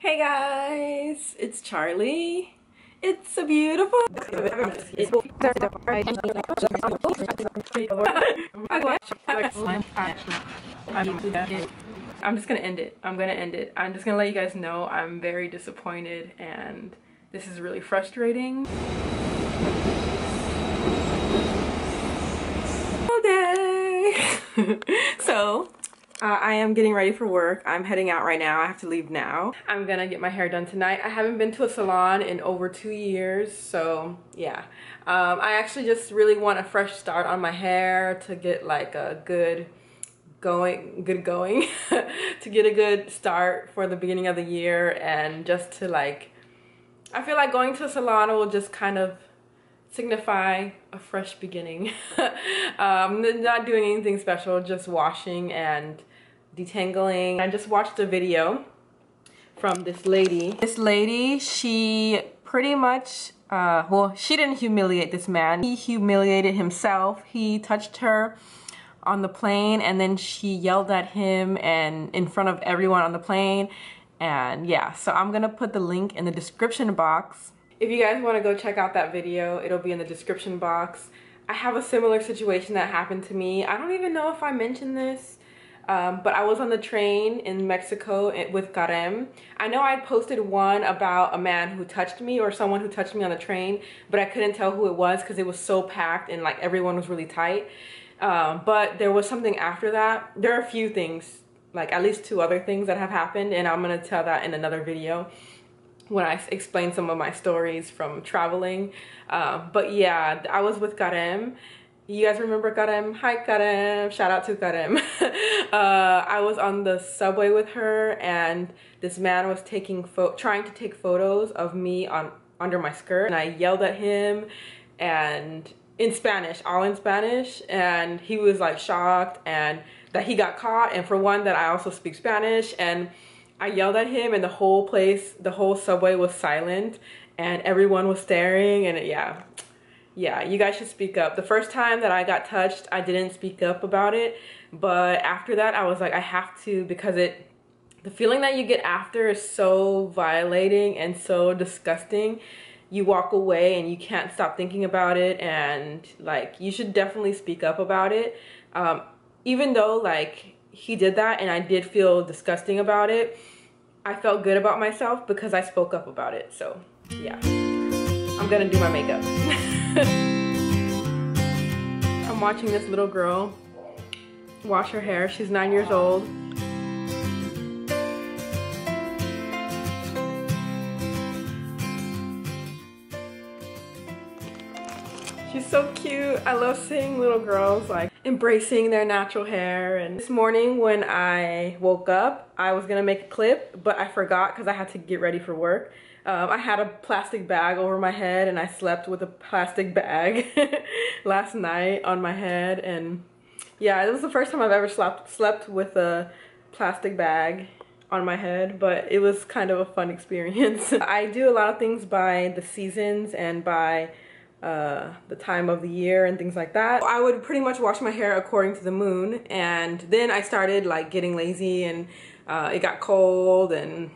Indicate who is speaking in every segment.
Speaker 1: Hey guys, it's Charlie. It's a beautiful. I'm just gonna end it. I'm just gonna let you guys know I'm very disappointed and this is really frustrating. Okay. So I am getting ready for work. I'm heading out right now. I have to leave now. I'm gonna get my hair done tonight. I haven't been to a salon in over 2 years, so yeah. I actually just really want a fresh start on my hair to get like a good going to get a good start for the beginning of the year, and just to like, I feel like going to a salon will just kind of signify a fresh beginning. Not doing anything special, just washing and detangling. I just watched a video from this lady. This lady, she pretty much, well, she didn't humiliate this man. He humiliated himself. He touched her on the plane and then she yelled at him and in front of everyone on the plane. And yeah, so I'm gonna put the link in the description box. If you guys want to go check out that video, it'll be in the description box. I have a similar situation that happened to me. I don't even know if I mentioned this, but I was on the train in Mexico with Karem. I know I posted one about a man who touched me or someone who touched me on the train, but I couldn't tell who it was because it was so packed and like everyone was really tight. But there was something after that. There are a few things, like at least 2 other things that have happened, and I'm gonna tell that in another video when I explain some of my stories from traveling. But yeah, I was with Karem. You guys remember Karem? Hi Karem, shout out to Karem. I was on the subway with her and this man was trying to take photos of me under my skirt, and I yelled at him and in Spanish, all in Spanish, and he was like shocked and that he got caught, and for one that I also speak Spanish, and I yelled at him and the whole subway was silent and everyone was staring, and yeah, you guys should speak up. The first time that I got touched, I didn't speak up about it, but after that I was like, I have to, because the feeling that you get after is so violating and so disgusting. You walk away and you can't stop thinking about it, and like, you should definitely speak up about it. Even though like he did that and I did feel disgusting about it, I felt good about myself because I spoke up about it. So yeah, I'm gonna do my makeup. I'm watching this little girl wash her hair. She's 9 years old. She's so cute. I love seeing little girls like embracing their natural hair. And this morning when I woke up, I was gonna make a clip, but I forgot because I had to get ready for work. I had a plastic bag over my head and I slept with a plastic bag last night on my head. And yeah, it was the first time I've ever slept with a plastic bag on my head, but it was kind of a fun experience. I do a lot of things by the seasons and by the time of the year and things like that. I would pretty much wash my hair according to the moon, and then I started like getting lazy and it got cold, and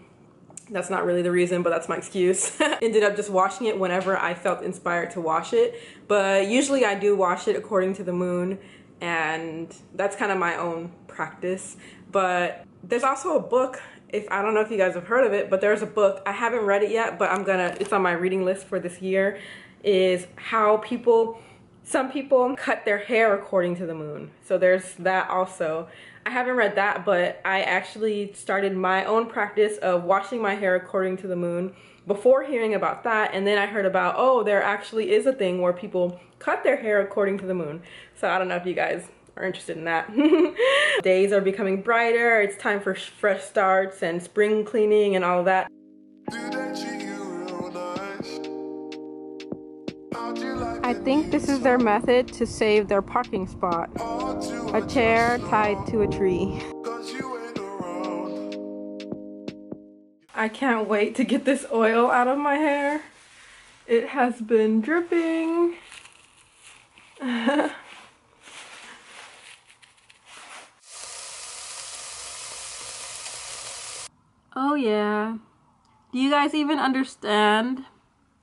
Speaker 1: that's not really the reason, but that's my excuse. Ended up just washing it whenever I felt inspired to wash it, but usually I do wash it according to the moon, and that's kind of my own practice. But there's also a book, I don't know if you guys have heard of it, but there's a book, I haven't read it yet, but it's on my reading list for this year, is how some people cut their hair according to the moon. So there's that also. I haven't read that, but I actually started my own practice of washing my hair according to the moon before hearing about that, and then I heard about, oh, there actually is a thing where people cut their hair according to the moon. So I don't know if you guys are interested in that. Days are becoming brighter, it's time for fresh starts and spring cleaning and all of that. I think this is their method to save their parking spot. A chair tied to a tree. I can't wait to get this oil out of my hair. It has been dripping. Oh yeah, Do you guys even understand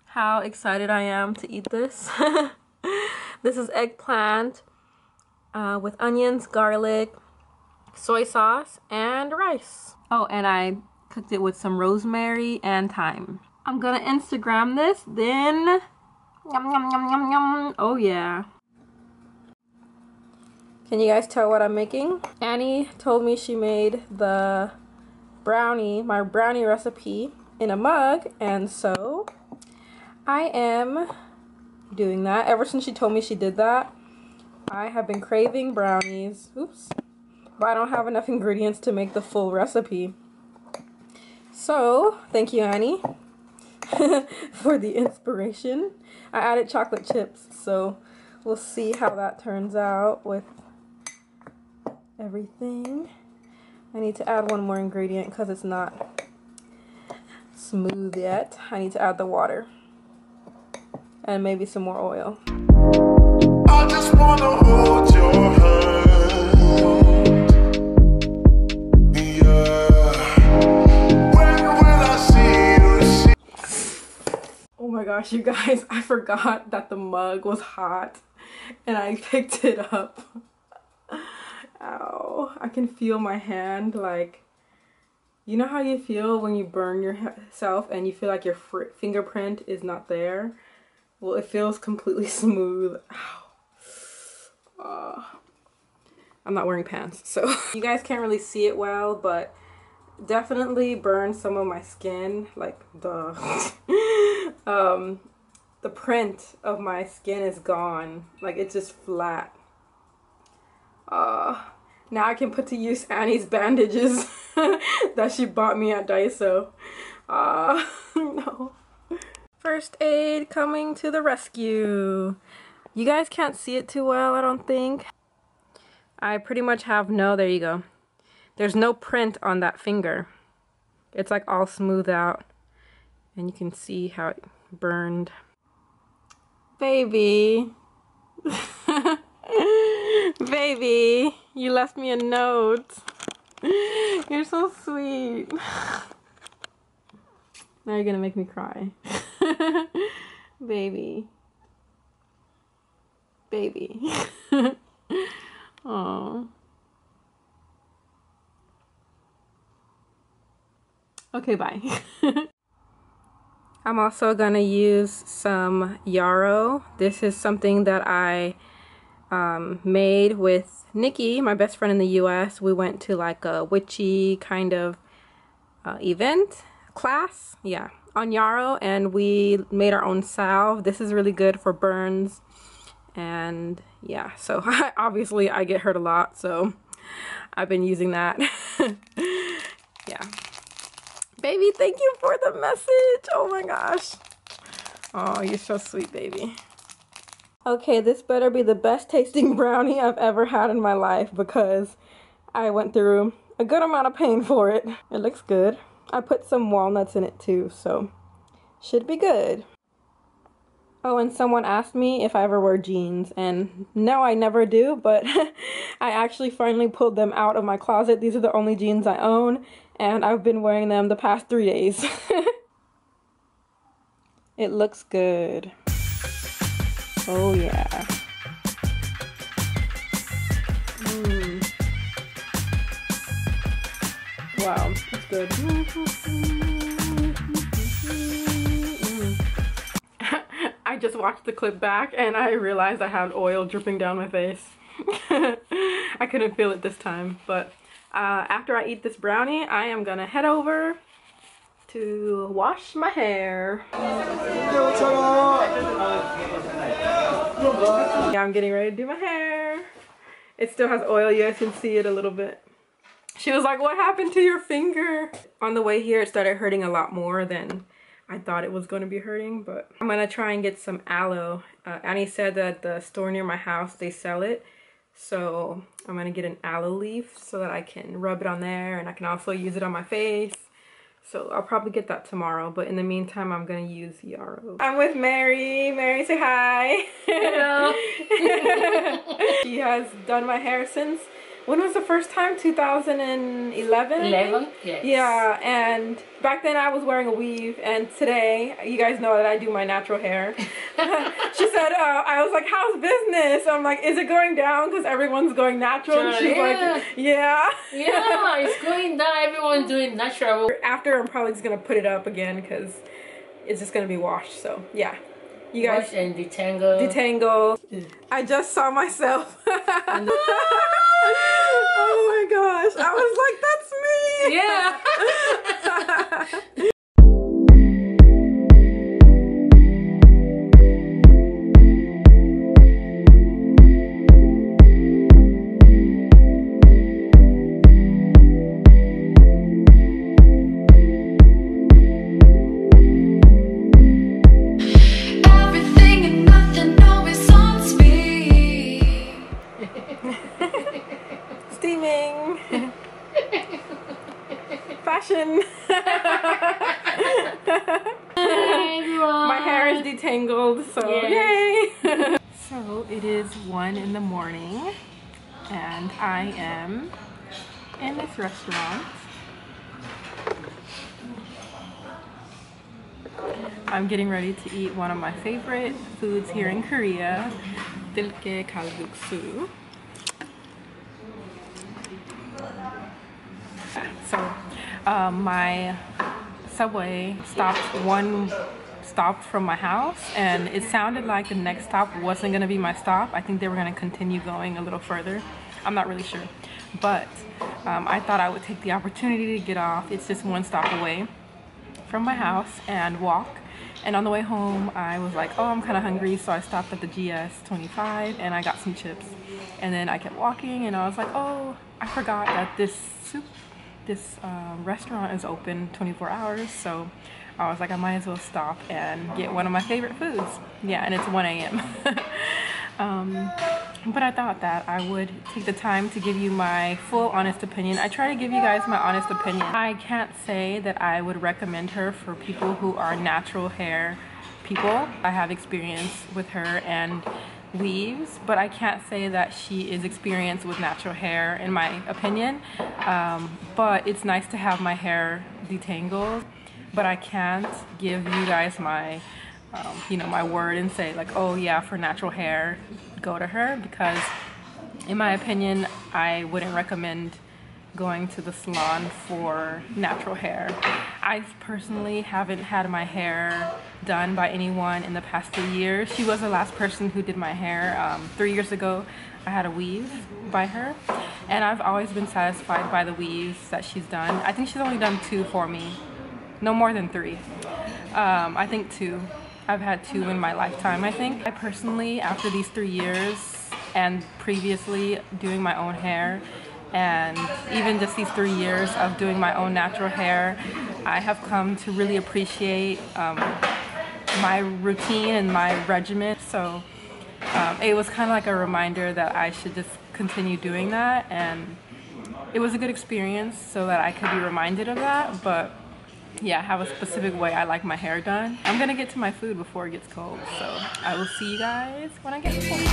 Speaker 1: how excited I am to eat this? This is eggplant with onions, garlic, soy sauce, and rice. Oh, and I cooked it with some rosemary and thyme. I'm gonna Instagram this, then yum yum yum yum yum. Oh yeah. Can you guys tell what I'm making? Annie told me she made the brownie, my brownie recipe, in a mug, and so I am doing that. Ever since she told me she did that, I have been craving brownies. Oops. But I don't have enough ingredients to make the full recipe. So, thank you, Annie, for the inspiration. I added chocolate chips, so we'll see how that turns out with everything. I need to add one more ingredient because it's not smooth yet. I need to add the water and maybe some more oil. I just wanna hold your hand. Yeah. When will I see you? Oh my gosh, you guys, I forgot that the mug was hot and I picked it up. Ow, I can feel my hand, like, you know how you feel when you burn yourself and you feel like your fingerprint is not there? Well, it feels completely smooth. Ow. I'm not wearing pants, so you guys can't really see it well, but definitely burned some of my skin, like the print of my skin is gone, like it's just flat. Now I can put to use Annie's bandages that she bought me at Daiso. No. First aid coming to the rescue. You guys can't see it too well, I don't think. I pretty much have there you go. There's no print on that finger. It's like all smooth out. And you can see how it burned. Baby. Baby, you left me a note. You're so sweet. Now you're gonna make me cry. Baby. Baby. Aww. Okay, bye. I'm also gonna use some yarrow. This is something that I made with Nikki, my best friend in the US. We went to like a witchy kind of class, yeah, on yarrow, and we made our own salve. This is really good for burns, and yeah, so obviously I get hurt a lot, so I've been using that. Yeah. Baby, thank you for the message. Oh my gosh. Oh, you're so sweet, baby. Okay, this better be the best tasting brownie I've ever had in my life because I went through a good amount of pain for it. It looks good. I put some walnuts in it too, so should be good. Oh, and someone asked me if I ever wear jeans, and no, I never do, but I actually finally pulled them out of my closet. These are the only jeans I own, and I've been wearing them the past 3 days. It looks good. Oh yeah. Wow, it's good. I just watched the clip back and I realized I had oil dripping down my face. I couldn't feel it this time, but after I eat this brownie, I am gonna head over to wash my hair. Yeah, I'm getting ready to do my hair. It still has oil, you guys can see it a little bit. She was like, what happened to your finger? On the way here, it started hurting a lot more than I thought it was going to be hurting, but I'm gonna try and get some aloe. Annie said that the store near my house, they sell it. So I'm gonna get an aloe leaf so that I can rub it on there, and I can also use it on my face. So I'll probably get that tomorrow, but in the meantime, I'm gonna use yarrow. I'm with Mary. Mary, say hi. Hello. She has done my hair since when was the first time? 2011?
Speaker 2: 11? Yes.
Speaker 1: Yeah, and back then I was wearing a weave, and today, you guys know that I do my natural hair. She said, I was like, how's business? I'm like, is it going down because everyone's going natural? And she's like, yeah.
Speaker 2: Yeah, it's going down. Everyone's doing natural.
Speaker 1: After, I'm probably just going to put it up again because it's just going to be washed, so yeah. You guys
Speaker 2: wash and detangle.
Speaker 1: Detangle. I just saw myself. Oh my gosh. I was like, that's me.
Speaker 2: Yeah.
Speaker 1: Steaming. Fashion. My hair is detangled, so yay. So it is 1 in the morning and I am in this restaurant. I'm getting ready to eat one of my favorite foods here in Korea, tilke kalguksu. So my subway stopped one stop from my house, and it sounded like the next stop wasn't going to be my stop. I think they were going to continue going a little further. I'm not really sure, but I thought I would take the opportunity to get off. It's just one stop away from my house and walk. And on the way home, I was like, oh, I'm kind of hungry, so I stopped at the GS25 and I got some chips. And then I kept walking and I was like, oh, I forgot that this restaurant is open 24 hours, so I was like, I might as well stop and get one of my favorite foods. Yeah, and it's 1 a.m. But I thought that I would take the time to give you my full honest opinion. I try to give you guys my honest opinion. I can't say that I would recommend her for people who are natural hair people. I have experience with her and weaves, but I can't say that she is experienced with natural hair in my opinion. But it's nice to have my hair detangled, but I can't give you guys my my word and say like, oh yeah, for natural hair go to her, because in my opinion I wouldn't recommend going to the salon for natural hair. I personally haven't had my hair done by anyone in the past 3 years. She was the last person who did my hair. 3 years ago I had a weave by her, and I've always been satisfied by the weaves that she's done. I think she's only done 2 for me, no more than 3. I think 2. I've had 2 in my lifetime, I think. I personally, after these 3 years and previously doing my own hair, and even just these 3 years of doing my own natural hair, I have come to really appreciate my routine and my regimen. So it was kind of like a reminder that I should just continue doing that, and it was a good experience so that I could be reminded of that. But yeah, I have a specific way I like my hair done. I'm gonna get to my food before it gets cold, so I will see you guys when I get home.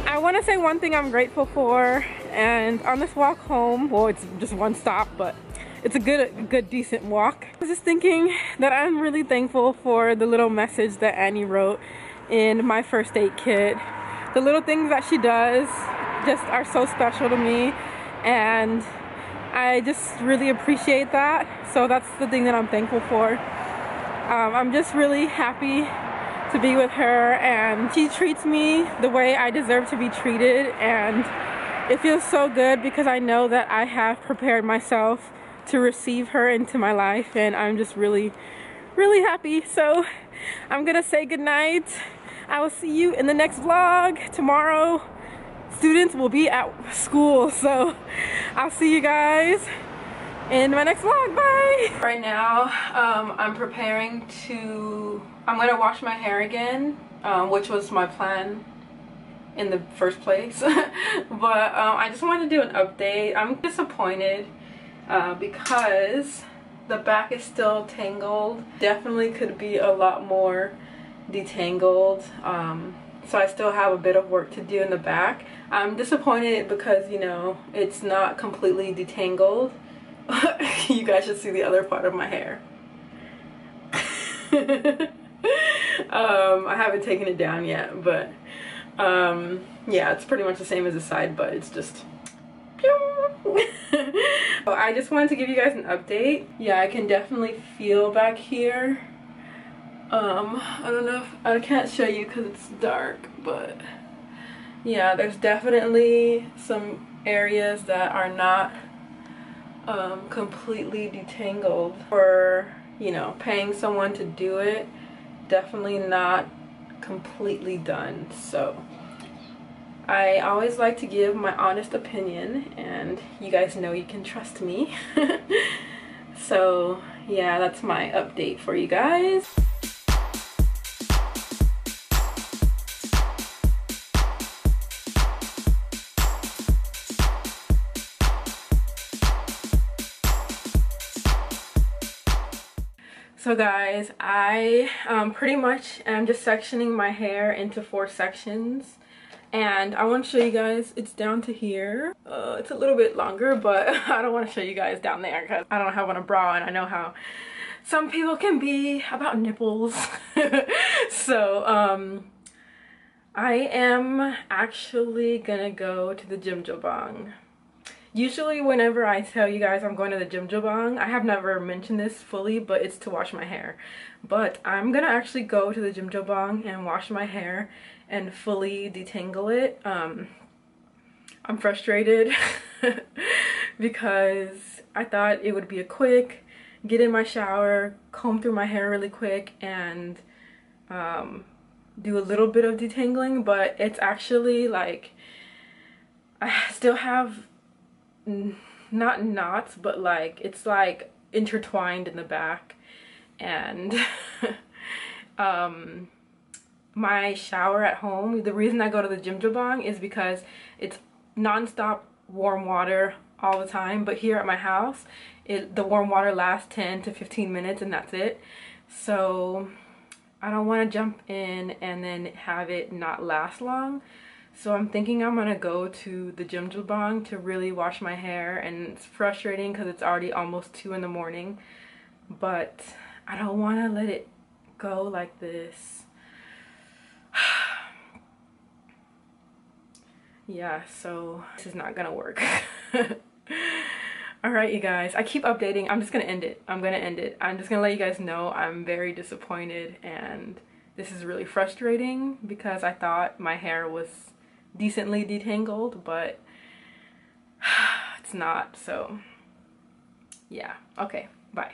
Speaker 1: I want to say one thing I'm grateful for, and on this walk home, well, it's just one stop, but it's a good decent walk. I was just thinking that I'm really thankful for the little message that Annie wrote in my first aid kit. The little things that she does just are so special to me, and I just really appreciate that. So that's the thing that I'm thankful for. I'm just really happy to be with her, and she treats me the way I deserve to be treated, and it feels so good because I know that I have prepared myself to receive her into my life, and I'm just really happy. So I'm gonna say goodnight. I will see you in the next vlog. Tomorrow students will be at school, so I'll see you guys in my next vlog. Bye. Right now I'm preparing to, I'm gonna wash my hair again, which was my plan in the first place. But I just wanted to do an update. I'm disappointed because the back is still tangled. Definitely could be a lot more detangled. So I still have a bit of work to do in the back. I'm disappointed because, you know, it's not completely detangled. You guys should see the other part of my hair. I haven't taken it down yet, but yeah, it's pretty much the same as the side, but it's just so I just wanted to give you guys an update. Yeah, I can definitely feel back here. I don't know if I can't show you because it's dark, but yeah, there's definitely some areas that are not completely detangled. For, you know, paying someone to do it, definitely not completely done. So I always like to give my honest opinion, and you guys know you can trust me. So yeah, that's my update for you guys. So guys, I pretty much am just sectioning my hair into 4 sections, and I want to show you guys. It's down to here. It's a little bit longer, but I don't want to show you guys down there because I don't have on a bra, and I know how some people can be about nipples. So I am actually gonna go to the jjimjilbang. Usually whenever I tell you guys I'm going to the jjimjilbang, I have never mentioned this fully, but it's to wash my hair. But I'm gonna actually go to the jjimjilbang and wash my hair and fully detangle it. I'm frustrated because I thought it would be a quick, get in my shower, comb through my hair really quick, and do a little bit of detangling, but it's actually like I still have not knots, but like it's like intertwined in the back. And my shower at home, the reason I go to the jjimjilbang is because it's non-stop warm water all the time, but here at my house the warm water lasts 10 to 15 minutes and that's it. So I don't want to jump in and then have it not last long. So I'm thinking I'm gonna go to the jjimjilbang to really wash my hair, and it's frustrating because it's already almost 2 in the morning, but I don't want to let it go like this. Yeah, so this is not gonna work. Alright you guys, I keep updating. I'm just gonna end it. I'm just gonna let you guys know I'm very disappointed, and this is really frustrating because I thought my hair was decently detangled, but it's not. So yeah, okay, bye.